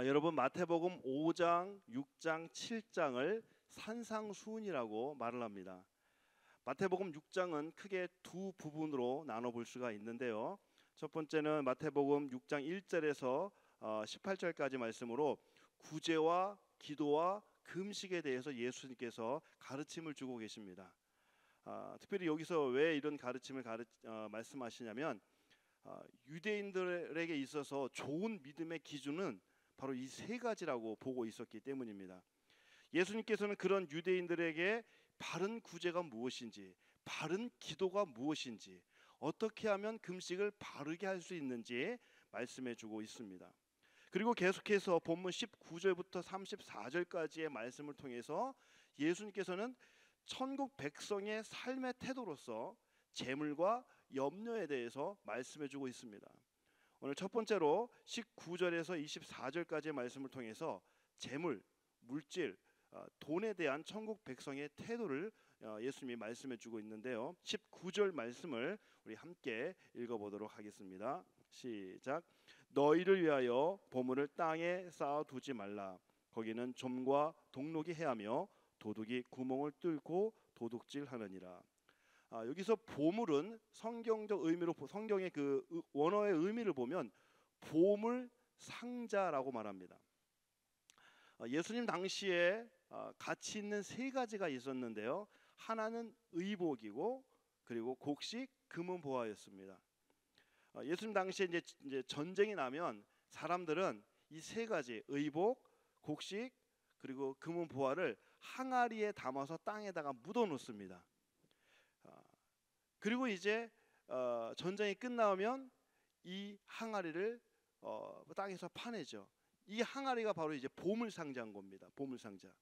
여러분, 마태복음 5장, 6장, 7장을 산상수훈이라고 말을 합니다. 마태복음 6장은 크게 두 부분으로 나눠 볼 수가 있는데요. 첫 번째는 마태복음 6장 1절에서 18절까지 말씀으로 구제와 기도와 금식에 대해서 예수님께서 가르침을 주고 계십니다. 특별히 여기서 왜 이런 가르침을 말씀하시냐면 유대인들에게 있어서 좋은 믿음의 기준은 바로 이 세 가지라고 보고 있었기 때문입니다. 예수님께서는 그런 유대인들에게 바른 구제가 무엇인지, 바른 기도가 무엇인지, 어떻게 하면 금식을 바르게 할 수 있는지 말씀해 주고 있습니다. 그리고 계속해서 본문 19절부터 34절까지의 말씀을 통해서 예수님께서는 천국 백성의 삶의 태도로서 재물과 염려에 대해서 말씀해 주고 있습니다. 오늘 첫 번째로 19절에서 24절까지의 말씀을 통해서 재물, 물질, 돈에 대한 천국 백성의 태도를 예수님이 말씀해 주고 있는데요. 19절 말씀을 우리 함께 읽어보도록 하겠습니다. 시작. 너희를 위하여 보물을 땅에 쌓아두지 말라. 거기는 좀과 동록이 해하며 도둑이 구멍을 뚫고 도둑질하느니라. 여기서 보물은 성경적 의미로, 성경의 그 원어의 의미를 보면 보물 상자라고 말합니다. 예수님 당시에 가치 있는 세 가지가 있었는데요. 하나는 의복이고, 그리고 곡식, 금은 보화였습니다. 예수님 당시에 이제 전쟁이 나면 사람들은 이 세 가지, 의복, 곡식, 그리고 금은 보화를 항아리에 담아서 땅에다가 묻어 놓습니다. 그리고 이제 전쟁이 끝나면 이 항아리를 땅에서 파내죠. 이 항아리가 바로 이제 보물 상자인 겁니다. 보물 상자.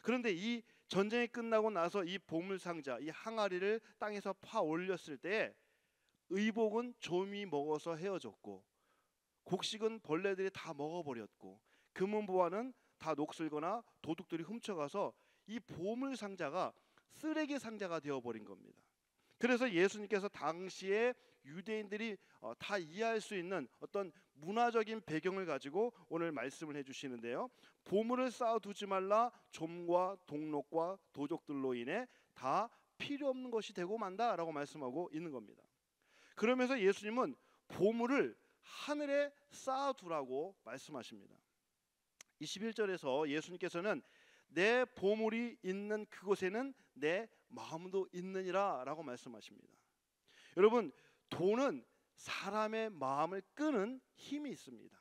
그런데 이 전쟁이 끝나고 나서 이 보물 상자, 이 항아리를 땅에서 파 올렸을 때 의복은 좀이 먹어서 헤어졌고, 곡식은 벌레들이 다 먹어버렸고, 금은 보화는 다 녹슬거나 도둑들이 훔쳐가서 이 보물 상자가 쓰레기 상자가 되어버린 겁니다. 그래서 예수님께서 당시에 유대인들이 다 이해할 수 있는 어떤 문화적인 배경을 가지고 오늘 말씀을 해주시는데요. 보물을 쌓아두지 말라. 좀과 동록과 도적들로 인해 다 필요 없는 것이 되고 만다라고 말씀하고 있는 겁니다. 그러면서 예수님은 보물을 하늘에 쌓아두라고 말씀하십니다. 21절에서 예수님께서는 내 보물이 있는 그곳에는 내 마음도 있느니라 라고 말씀하십니다. 여러분, 돈은 사람의 마음을 끄는 힘이 있습니다.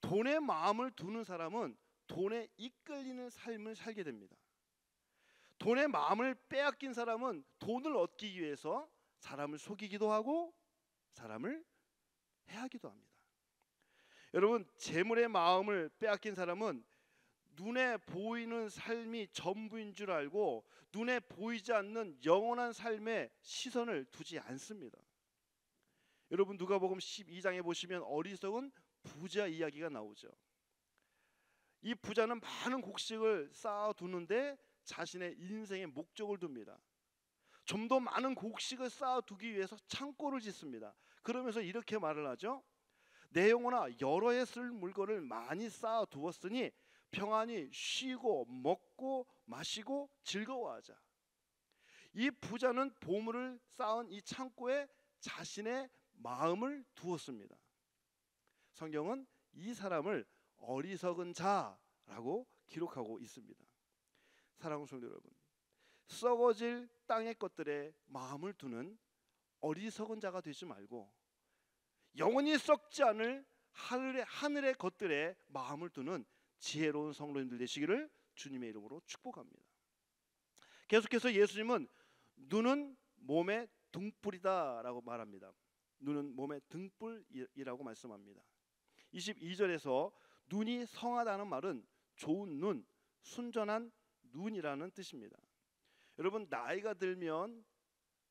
돈에 마음을 두는 사람은 돈에 이끌리는 삶을 살게 됩니다. 돈에 마음을 빼앗긴 사람은 돈을 얻기 위해서 사람을 속이기도 하고 사람을 해하기도 합니다. 여러분, 재물의 마음을 빼앗긴 사람은 눈에 보이는 삶이 전부인 줄 알고 눈에 보이지 않는 영원한 삶에 시선을 두지 않습니다. 여러분, 누가복음 12장에 보시면 어리석은 부자 이야기가 나오죠. 이 부자는 많은 곡식을 쌓아두는데 자신의 인생의 목적을 둡니다. 좀 더 많은 곡식을 쌓아두기 위해서 창고를 짓습니다. 그러면서 이렇게 말을 하죠. 내 영혼아, 여러 해 쓸 물건을 많이 쌓아두었으니 평안히 쉬고 먹고 마시고 즐거워하자. 이 부자는 보물을 쌓은 이 창고에 자신의 마음을 두었습니다. 성경은 이 사람을 어리석은 자라고 기록하고 있습니다. 사랑하는 성도 여러분, 썩어질 땅의 것들에 마음을 두는 어리석은 자가 되지 말고 영원히 썩지 않을 하늘의 것들에 마음을 두는 지혜로운 성도님들 되시기를 주님의 이름으로 축복합니다. 계속해서 예수님은 눈은 몸의 등불이다라고 말합니다. 눈은 몸의 등불이라고 말씀합니다. 22절에서 눈이 성하다는 말은 좋은 눈, 순전한 눈이라는 뜻입니다. 여러분, 나이가 들면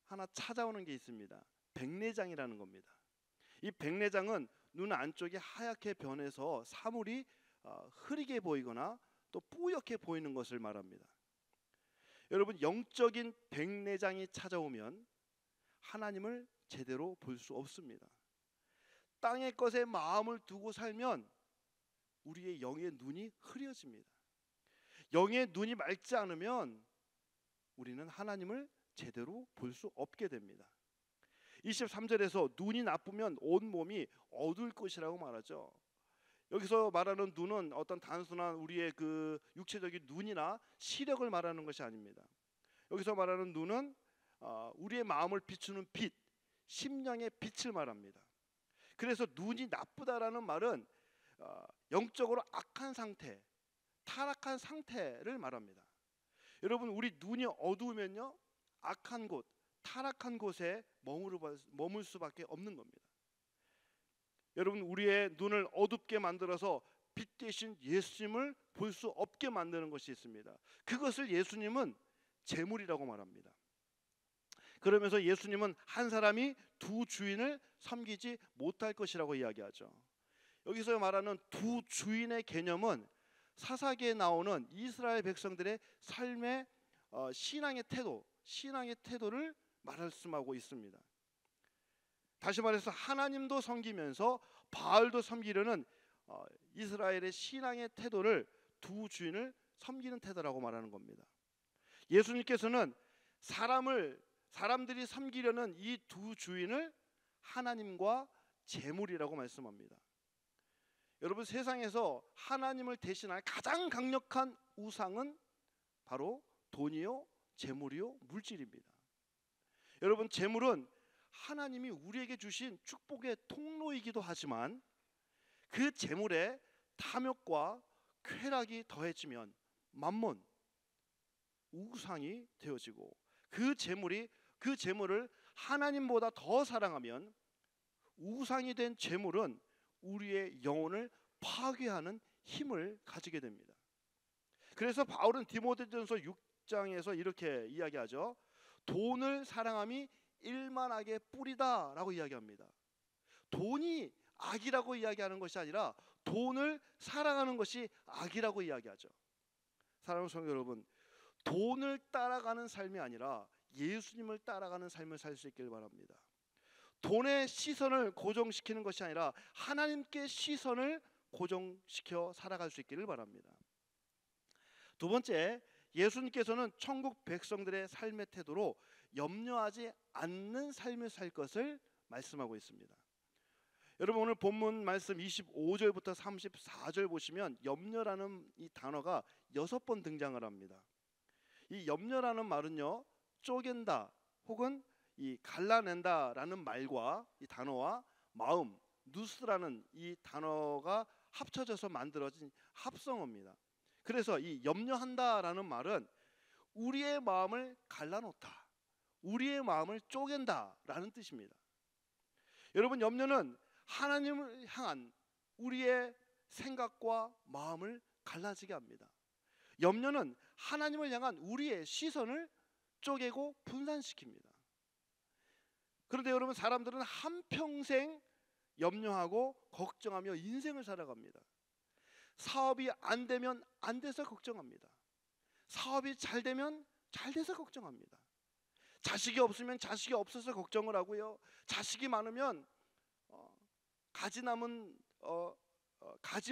하나 찾아오는 게 있습니다. 백내장이라는 겁니다. 이 백내장은 눈 안쪽이 하얗게 변해서 사물이 흐리게 보이거나 또 뿌옇게 보이는 것을 말합니다. 여러분, 영적인 백내장이 찾아오면 하나님을 제대로 볼 수 없습니다. 땅의 것에 마음을 두고 살면 우리의 영의 눈이 흐려집니다. 영의 눈이 맑지 않으면 우리는 하나님을 제대로 볼 수 없게 됩니다. 23절에서 눈이 나쁘면 온 몸이 어두울 것이라고 말하죠. 여기서 말하는 눈은 어떤 단순한 우리의 그 육체적인 눈이나 시력을 말하는 것이 아닙니다. 여기서 말하는 눈은 우리의 마음을 비추는 빛, 심령의 빛을 말합니다. 그래서 눈이 나쁘다라는 말은 영적으로 악한 상태, 타락한 상태를 말합니다. 여러분, 우리 눈이 어두우면요, 악한 곳, 타락한 곳에 머물 수밖에 없는 겁니다. 여러분, 우리의 눈을 어둡게 만들어서 빛 대신 예수님을 볼 수 없게 만드는 것이 있습니다. 그것을 예수님은 재물이라고 말합니다. 그러면서 예수님은 한 사람이 두 주인을 섬기지 못할 것이라고 이야기하죠. 여기서 말하는 두 주인의 개념은 사사기에 나오는 이스라엘 백성들의 삶의 신앙의 태도를 말씀하고 있습니다. 다시 말해서 하나님도 섬기면서 바알도 섬기려는 이스라엘의 신앙의 태도를 두 주인을 섬기는 태도라고 말하는 겁니다. 예수님께서는 사람들이 섬기려는 이 두 주인을 하나님과 재물이라고 말씀합니다. 여러분, 세상에서 하나님을 대신할 가장 강력한 우상은 바로 돈이요, 재물이요, 물질입니다. 여러분, 재물은 하나님이 우리에게 주신 축복의 통로이기도 하지만 그 재물에 탐욕과 쾌락이 더해지면 만몬, 우상이 되어지고 그 재물을 하나님보다 더 사랑하면 우상이 된 재물은 우리의 영혼을 파괴하는 힘을 가지게 됩니다. 그래서 바울은 디모데전서 6장에서 이렇게 이야기하죠. 돈을 사랑함이 일만악의 뿌리다라고 이야기합니다. 돈이 악이라고 이야기하는 것이 아니라 돈을 사랑하는 것이 악이라고 이야기하죠. 사랑하는 성도 여러분, 돈을 따라가는 삶이 아니라 예수님을 따라가는 삶을 살 수 있길 바랍니다. 돈의 시선을 고정시키는 것이 아니라 하나님께 시선을 고정시켜 살아갈 수 있기를 바랍니다. 두 번째, 예수님께서는 천국 백성들의 삶의 태도로 염려하지 않는 삶을 살 것을 말씀하고 있습니다. 여러분, 오늘 본문 말씀 25절부터 34절 보시면 염려라는 이 단어가 6번 등장을 합니다. 이 염려라는 말은요, 쪼갠다 혹은 이 갈라낸다라는 말과 이 단어와 마음, 누스라는 이 단어가 합쳐져서 만들어진 합성어입니다. 그래서 이 염려한다라는 말은 우리의 마음을 갈라놓다, 우리의 마음을 쪼갠다라는 뜻입니다. 여러분, 염려는 하나님을 향한 우리의 생각과 마음을 갈라지게 합니다. 염려는 하나님을 향한 우리의 시선을 쪼개고 분산시킵니다. 그런데 여러분, 사람들은 한평생 염려하고 걱정하며 인생을 살아갑니다. 사업이 안 되면 안 돼서 걱정합니다. 사업이 잘 되면 잘 돼서 걱정합니다. 자식이 없으면 자식이 없어서 걱정을 하고요. 자식이 많으면 가지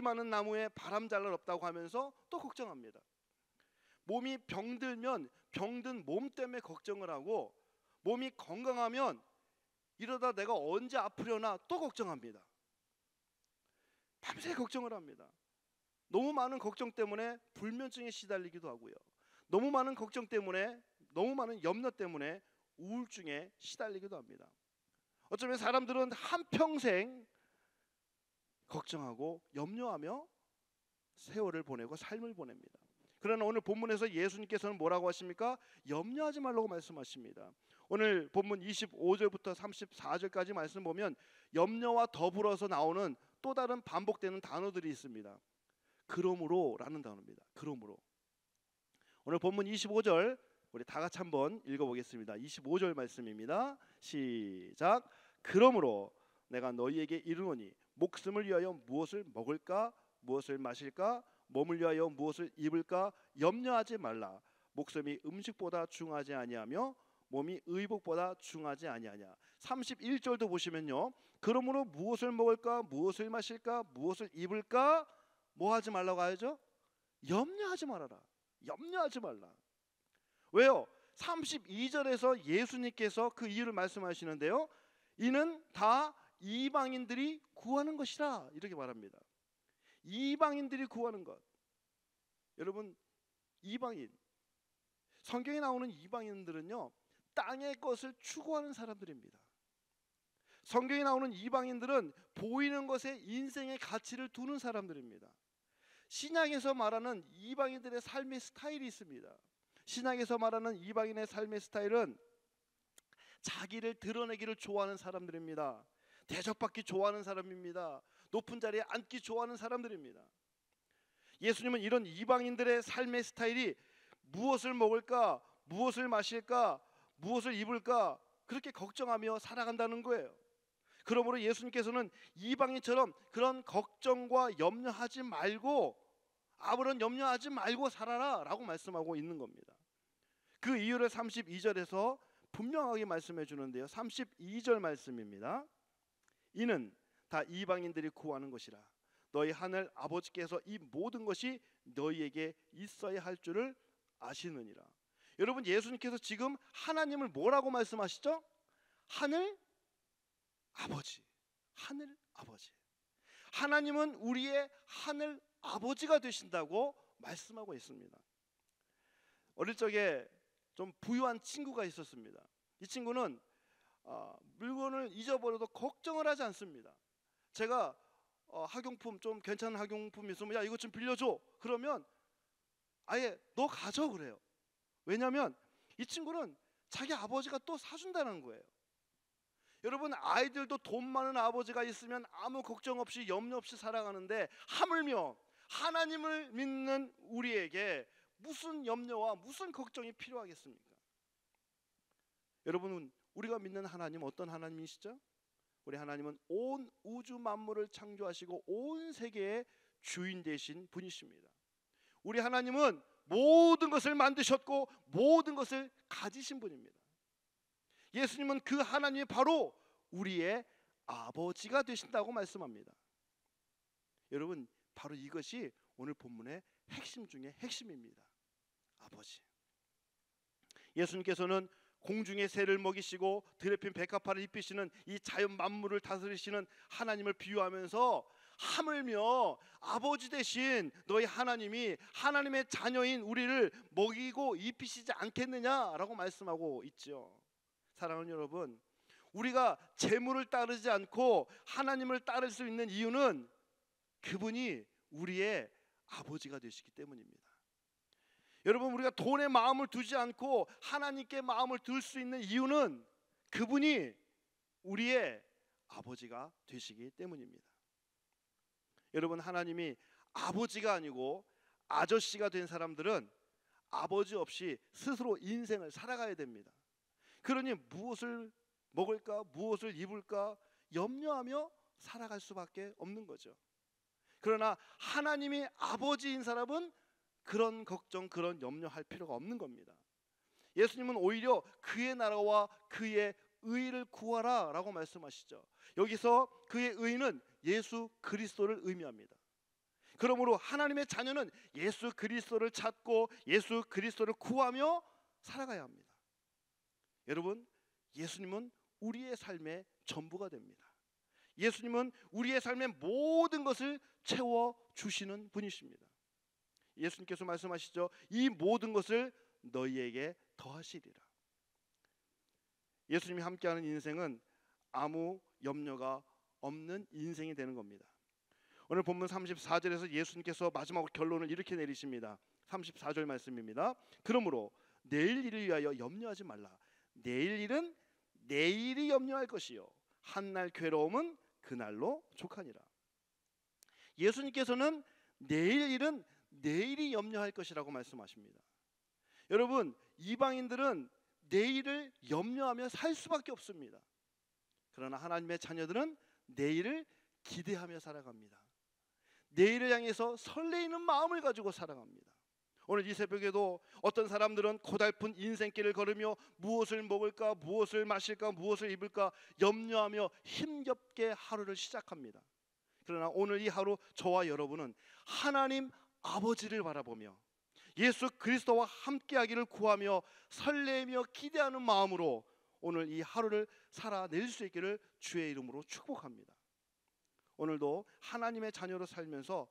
많은 나무에 바람 잘 날 없다고 하면서 또 걱정합니다. 몸이 병들면 병든 몸 때문에 걱정을 하고, 몸이 건강하면 이러다 내가 언제 아프려나 또 걱정합니다. 밤새 걱정을 합니다. 너무 많은 걱정 때문에 불면증에 시달리기도 하고요. 너무 많은 걱정 때문에, 너무 많은 염려 때문에 우울증에 시달리기도 합니다. 어쩌면 사람들은 한평생 걱정하고 염려하며 세월을 보내고 삶을 보냅니다. 그러나 오늘 본문에서 예수님께서는 뭐라고 하십니까? 염려하지 말라고 말씀하십니다. 오늘 본문 25절부터 34절까지 말씀 보면 염려와 더불어서 나오는 또 다른 반복되는 단어들이 있습니다. 그러므로 라는 단어입니다. 그러므로. 오늘 본문 25절 우리 다 같이 한번 읽어보겠습니다. 25절 말씀입니다. 시작. 그러므로 내가 너희에게 이르노니 목숨을 위하여 무엇을 먹을까, 무엇을 마실까, 몸을 위하여 무엇을 입을까 염려하지 말라. 목숨이 음식보다 중하지 아니하며 몸이 의복보다 중하지 아니하냐. 31절도 보시면요, 그러므로 무엇을 먹을까, 무엇을 마실까, 무엇을 입을까 뭐 하지 말라고 하죠? 염려하지 말아라. 염려하지 말라. 왜요? 32절에서 예수님께서 그 이유를 말씀하시는데요, 이는 다 이방인들이 구하는 것이라 이렇게 말합니다. 이방인들이 구하는 것. 여러분, 이방인, 성경에 나오는 이방인들은요, 땅의 것을 추구하는 사람들입니다. 성경에 나오는 이방인들은 보이는 것에 인생의 가치를 두는 사람들입니다. 신약에서 말하는 이방인들의 삶의 스타일이 있습니다. 신약에서 말하는 이방인의 삶의 스타일은 자기를 드러내기를 좋아하는 사람들입니다. 대접받기 좋아하는 사람입니다. 높은 자리에 앉기 좋아하는 사람들입니다. 예수님은 이런 이방인들의 삶의 스타일이 무엇을 먹을까, 무엇을 마실까, 무엇을 입을까 그렇게 걱정하며 살아간다는 거예요. 그러므로 예수님께서는 이방인처럼 그런 걱정과 염려하지 말고, 아무런 염려하지 말고 살아라 라고 말씀하고 있는 겁니다. 그 이유를 32절에서 분명하게 말씀해 주는데요, 32절 말씀입니다. 이는 다 이방인들이 구하는 것이라. 너희 하늘 아버지께서 이 모든 것이 너희에게 있어야 할 줄을 아시느니라. 여러분, 예수님께서 지금 하나님을 뭐라고 말씀하시죠? 하늘 아버지. 하늘 아버지. 하나님은 우리의 하늘 아버지가 되신다고 말씀하고 있습니다. 어릴 적에 좀 부유한 친구가 있었습니다. 이 친구는 물건을 잊어버려도 걱정을 하지 않습니다. 제가 학용품, 좀 괜찮은 학용품 있으면 야 이거 좀 빌려줘 그러면 아예 너 가져 그래요. 왜냐하면 이 친구는 자기 아버지가 또 사준다는 거예요. 여러분, 아이들도 돈 많은 아버지가 있으면 아무 걱정 없이 염려 없이 살아가는데, 하물며 하나님을 믿는 우리에게 무슨 염려와 무슨 걱정이 필요하겠습니까? 여러분, 우리가 믿는 하나님 어떤 하나님이시죠? 우리 하나님은 온 우주 만물을 창조하시고 온 세계의 주인 되신 분이십니다. 우리 하나님은 모든 것을 만드셨고 모든 것을 가지신 분입니다. 예수님은 그 하나님이 바로 우리의 아버지가 되신다고 말씀합니다. 여러분, 바로 이것이 오늘 본문의 핵심 중에 핵심입니다. 아버지. 예수님께서는 공중의 새를 먹이시고 들에 핀 백합화를 입히시는 이 자연 만물을 다스리시는 하나님을 비유하면서 하물며 아버지 되신 너희 하나님이 하나님의 자녀인 우리를 먹이고 입히시지 않겠느냐라고 말씀하고 있죠. 사랑하는 여러분, 우리가 재물을 따르지 않고 하나님을 따를 수 있는 이유는 그분이 우리의 아버지가 되시기 때문입니다. 여러분, 우리가 돈에 마음을 두지 않고 하나님께 마음을 둘 수 있는 이유는 그분이 우리의 아버지가 되시기 때문입니다. 여러분, 하나님이 아버지가 아니고 아저씨가 된 사람들은 아버지 없이 스스로 인생을 살아가야 됩니다. 그러니 무엇을 먹을까, 무엇을 입을까 염려하며 살아갈 수밖에 없는 거죠. 그러나 하나님이 아버지인 사람은 그런 걱정, 그런 염려할 필요가 없는 겁니다. 예수님은 오히려 그의 나라와 그의 의를 구하라 라고 말씀하시죠. 여기서 그의 의는 예수 그리스도를 의미합니다. 그러므로 하나님의 자녀는 예수 그리스도를 찾고 예수 그리스도를 구하며 살아가야 합니다. 여러분, 예수님은 우리의 삶의 전부가 됩니다. 예수님은 우리의 삶의 모든 것을 채워주시는 분이십니다. 예수님께서 말씀하시죠. 이 모든 것을 너희에게 더하시리라. 예수님이 함께하는 인생은 아무 염려가 없는 인생이 되는 겁니다. 오늘 본문 34절에서 예수님께서 마지막 결론을 이렇게 내리십니다. 34절 말씀입니다. 그러므로 내일 일을 위하여 염려하지 말라. 내일 일은 내일이 염려할 것이요 한날 괴로움은 그날로 족하니라. 예수님께서는 내일 일은 내일이 염려할 것이라고 말씀하십니다. 여러분, 이방인들은 내일을 염려하며 살 수밖에 없습니다. 그러나 하나님의 자녀들은 내일을 기대하며 살아갑니다. 내일을 향해서 설레이는 마음을 가지고 살아갑니다. 오늘 이 새벽에도 어떤 사람들은 고달픈 인생길을 걸으며 무엇을 먹을까, 무엇을 마실까, 무엇을 입을까 염려하며 힘겹게 하루를 시작합니다. 그러나 오늘 이 하루 저와 여러분은 하나님 아버지를 바라보며 예수 그리스도와 함께하기를 구하며 설레며 기대하는 마음으로 오늘 이 하루를 살아낼 수 있기를 주의 이름으로 축복합니다. 오늘도 하나님의 자녀로 살면서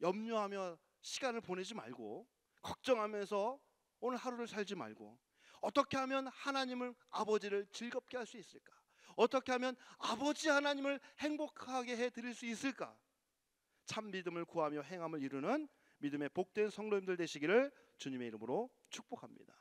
염려하며 시간을 보내지 말고, 걱정하면서 오늘 하루를 살지 말고, 어떻게 하면 하나님을 아버지를 즐겁게 할 수 있을까? 어떻게 하면 아버지 하나님을 행복하게 해드릴 수 있을까? 참 믿음을 구하며 행함을 이루는 믿음의 복된 성도님들 되시기를 주님의 이름으로 축복합니다.